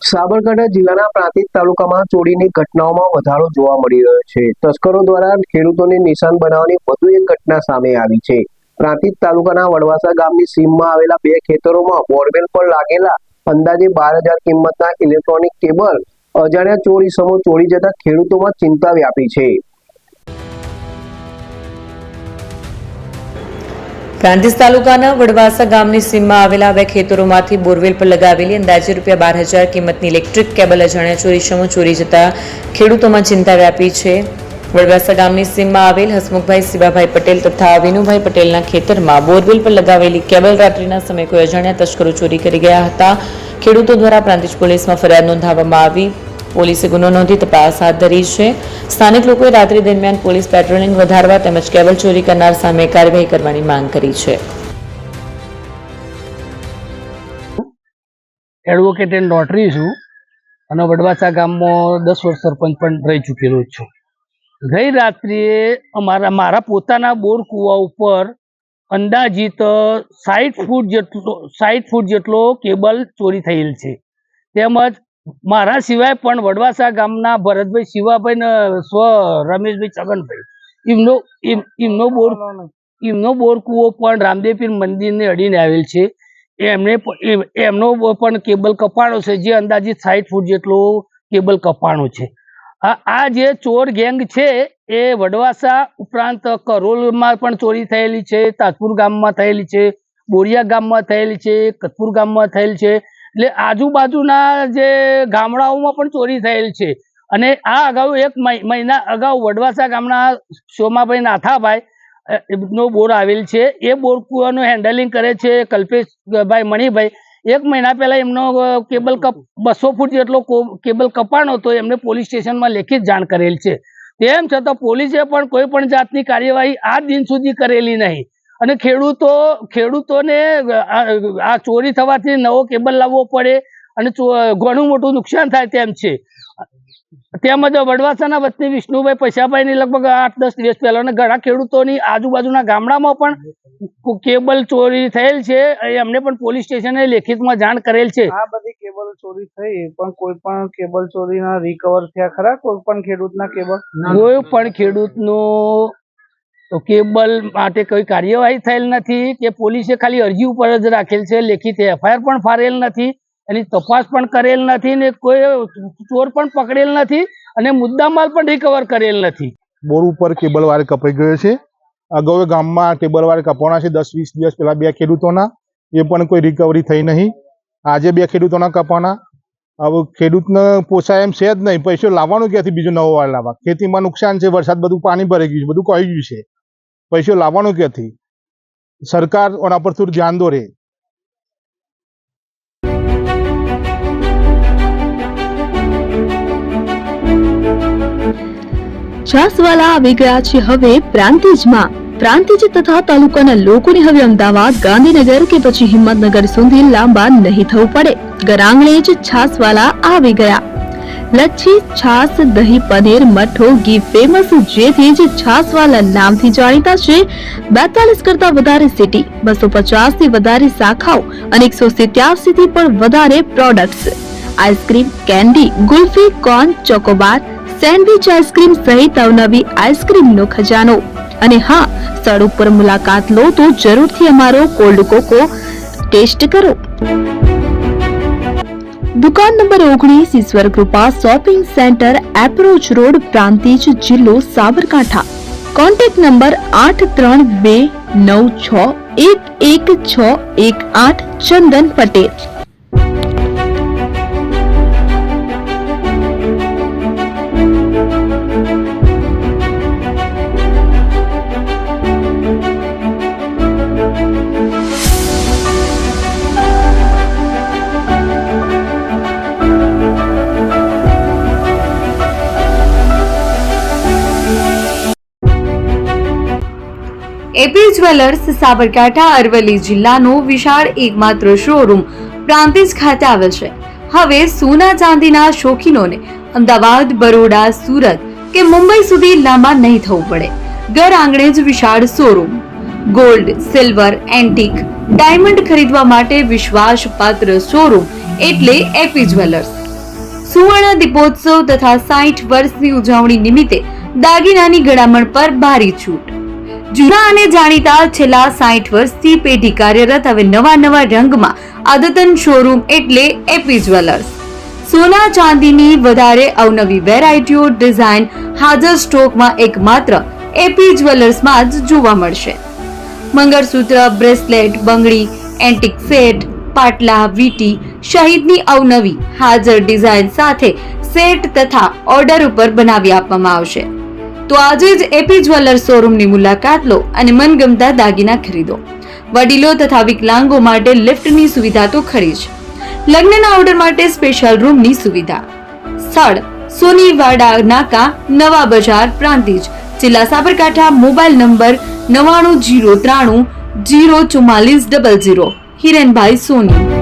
સાબરકાંઠા જિલ્લાના પ્રાંતિજ તાલુકામાં ચોરીની ઘટનાઓમાં વધારો જોવા મળી રહ્યો છે। તસ્કરો દ્વારા ખેડૂતોને નિશાન બનાવવાની વધુ એક ઘટના સામે આવી છે। પ્રાંતિજ તાલુકાના વડવાસા ગામની સીમમાં આવેલા બે ખેતરોમાં બોરવેલ પર લાગેલા અંદાજે 12,000 કિંમતના ઇલેક્ટ્રોનિક કેબલ અજાણ્યા ચોર ઇસમો ચોરી જતા ખેડૂતોમાં ચિંતા વ્યાપી છે। પ્રાંતિજ તાલુકાના વડવાસા ગામની સીમમાં આવેલા બે ખેતરોમાંથી બોરવેલ પર લગાવેલી અંદાજે ₹12,000 કિંમતની ઇલેક્ટ્રિક કેબલ અજાણ્યા ચોર ઇસમો ચોરી જતા ખેડૂતોમાં ચિંતા વ્યાપી છે। વડવાસા ગામની સીમમાં આવેલ હસમુખભાઈ શિવાભાઈ પટેલ તથા વિનુભાઈ પટેલના ખેતરમાં બોરવેલ પર લગાવેલી કેબલ રાત્રિના સમયે કોઈ અજાણ્યા તસ્કરો ચોરી કરી ગયા હતા। ખેડૂતો દ્વારા પ્રાંતિજ પોલીસમાં ફરિયાદ નોંધાવવામાં આવી। પોલીસે ગુનો નોંધી તપાસ હાથ ધરી છે। સ્થાનિક લોકોએ રાત્રિ દરમિયાન પોલીસ પેટ્રોલિંગ વધારવા તેમજ કેબલ ચોરી કરનાર સામે કાર્યવાહી કરવાની માંગ કરી છે। એડવોકેટ એન્ડ નોટરી છું અને વડવાસા ગામમાં 10 વર્ષ સરપંચ પણ રહી ચૂકેલો છું। ગઈ રાત્રિએ મારા પોતાના બોર કૂવા ઉપર અંદાજિત 60 ફૂટ જેટલો કેબલ ચોરી થયેલ છે। તેમજ મારા સિવાય પણ વડવાસા ગામના ભરતભાઈ શિવાભાઈ ને રમેશભાઈ છગનભાઈ એમનો બોર કૂવો પણ રામદેવપીર મંદિરને અડીને આવેલ છે। એમનો પણ કેબલ કપાણો છે, જે અંદાજિત 60 ફૂટ જેટલો કેબલ કપાણો છે। આ જે ચોર ગેંગ છે એ વડવાસા ઉપરાંત કરોલમાં પણ ચોરી થયેલી છે, તાજપુર ગામમાં થયેલી છે, બોરિયા ગામમાં થયેલી છે, કતપુર ગામમાં થયેલી છે। એટલે આજુબાજુના જે ગામડાઓમાં પણ ચોરી થયેલ છે। અને આ અગાઉ એક મહિના અગાઉ વડવાસા ગામના સોમાભાઈ નાથાભાઈ નો બોર આવેલ છે, એ બોર કૂવાનું હેન્ડલિંગ કરે છે કલ્પેશભાઈ મણિભાઈ। એક મહિના પહેલા એમનો કેબલ 200 ફૂટ જેટલો કેબલ કપાણો હતો, એમને પોલીસ સ્ટેશનમાં લેખિત જાણ કરેલ છે। તેમ છતાં પોલીસે પણ કોઈ પણ જાતની કાર્યવાહી આ દિન સુધી કરેલી નહીં અને ખેડૂતોને આ ચોરી થવાથી નવો કેબલ લાવવો પડે અને ઘણું મોટું નુકસાન થાય તેમ છે। તેમજ વડવાસાના વતની વિષ્ણુભાઈ પૈસાભાઈની લગભગ 8-10 દિવસ પહેલા અને ઘણા ખેડૂતોની આજુબાજુના ગામડામાં પણ કેબલ ચોરી થયેલ છે, એમને પણ પોલીસ સ્ટેશને લેખિતમાં જાણ કરેલ છે। આ બધી કેબલ ચોરી થઈ પણ કોઈ પણ કેબલ ચોરીના રિકવર થયા ખરા? કોઈ પણ ખેડૂતના કેબલ? કોઈ પણ ખેડૂતનું કેબલ માટે કોઈ કાર્યવાહી થયેલ નથી કે પોલીસે ખાલી અરજી ઉપર જ રાખેલ છે, લેખિત FIR પણ ફારેલ નથી, એની તપાસ પણ કરેલ નથી ને કોઈ ચોર પણ પકડેલ નથી અને મુદ્દામાલ પણ રિકવર કરેલ નથી। બોર ઉપર કેબલ વાયર કપાઈ ગયો છે। અગાઉ ગામમાં કેબલ વાયર કપાવવાના છે 10-20 દિવસ પહેલા બે ખેડૂતોના, એ પણ કોઈ રિકવરી થઈ નહીં। આજે બે ખેડૂતોના કપાના। હવે ખેડૂતને પોસાય એમ છે જ નહીં, પૈસો લાવવાનું ક્યાંથી બીજો નવો વાયર લાવવા? ખેતીમાં નુકસાન છે, વરસાદ બધું પાણી ભરાઈ ગયું છે, બધું કહી ગયું છે, પૈસો લાવવાનું ક્યાંથી? સરકાર ઓના પર થોડું ધ્યાન દોરે। છાસવાલા આવી ગયા છે હવે પ્રાંતિજમાં। પ્રાંતિજ તથા તાલુકાના લોકોને હવે અમદાવાદ, ગાંધીનગર કે પછી હિંમતનગર સુધી લાંબા નહીં થવું પડે। ઘર આંગણે જ છાસવાલા આવી ગયા। લચ્છી, છાસ, દહીં, પનીર, મઠ્ઠો, ઘી ફેમસ, જેથી જ છાસવાલા નામથી જાણીતા છે। 42 કરતા વધારે સિટી, 250 થી વધારે શાખાઓ અને 187 થી પણ વધારે products. Ice cream, candy, kulfi, corn, Chocobar, sandwich ice cream સહિત અવનવી આઈસ્ક્રીમનો ખજાનો। અને હા, સ્થળ ઉપર મુલાકાત લો તો જરૂરથી અમારો કોલ્ડ કોકો ટેસ્ટ કરો। દુકાન number 19, Ishwar Krupa shopping centre, approach road, Prantij, જિલ્લો Sabarkantha. Contact number 8326111618 Chandan Patel. AP jewellers Sabarkantha Aravalli જિલ્લાનો વિશાળ એકમાત્ર શોરૂમ પ્રાંતિજ ખાતે આવેલ છે। હવે સોના ચાંદીના શોખીનોને અમદાવાદ, બરોડા, સુરત કે મુંબઈ સુધી લાંબા નહીં થવું પડે। ઘર આંગણે જ વિશાળ showroom. Gold, silver, antique, diamond ખરીદવા માટે વિશ્વાસપાત્ર શોરૂમ એટલે એપી જ્વેલર્સ। સુવર્ણ દીપોત્સવ તથા 60 વર્ષની ઉજવણી નિમિત્તે દાગીનાની ગળામણ પર ભારી છૂટ. જૂના અને જાણીતા છેલ્લા 60 વર્ષથી પેઢી કાર્યરત હવે નવા રંગમાં અદ્યતન શોરૂમ એટલે એપી જ્વેલર્સ. સોના ચાંદીની વધારે અવનવી વેરાયટીઓ ડિઝાઇન હાજર સ્ટોકમાં એકમાત્ર એપી જ્વેલર્સમાં જ જોવા મળશે. મંગળસૂત્ર, બ્રેસલેટ, બંગડી, એન્ટિક સેટ, પાટલા, વીટી સહિતની અવનવી હાજર ડિઝાઇન સાથે સેટ તથા ઓર્ડર ઉપર બનાવી આપવામાં આવશે. તો આજે જ એપી જ્વેલર્સ શોરૂમની મુલાકાત લો અને મનગમતા દાગીના ખરીદો. વડીલો તથા વિકલાંગો માટે લિફ્ટની સુવિધા તો ખરી જ. લગ્નના ઓર્ડર માટે સ્પેશિયલ રૂમની સુવિધા. સ્થળ સોનીવાડા નાકા, નવા બજાર, પ્રાંતિજ, જિલ્લા સાબરકાંઠા. Mobile number 9903 04400. હિરેનભાઈ સોની.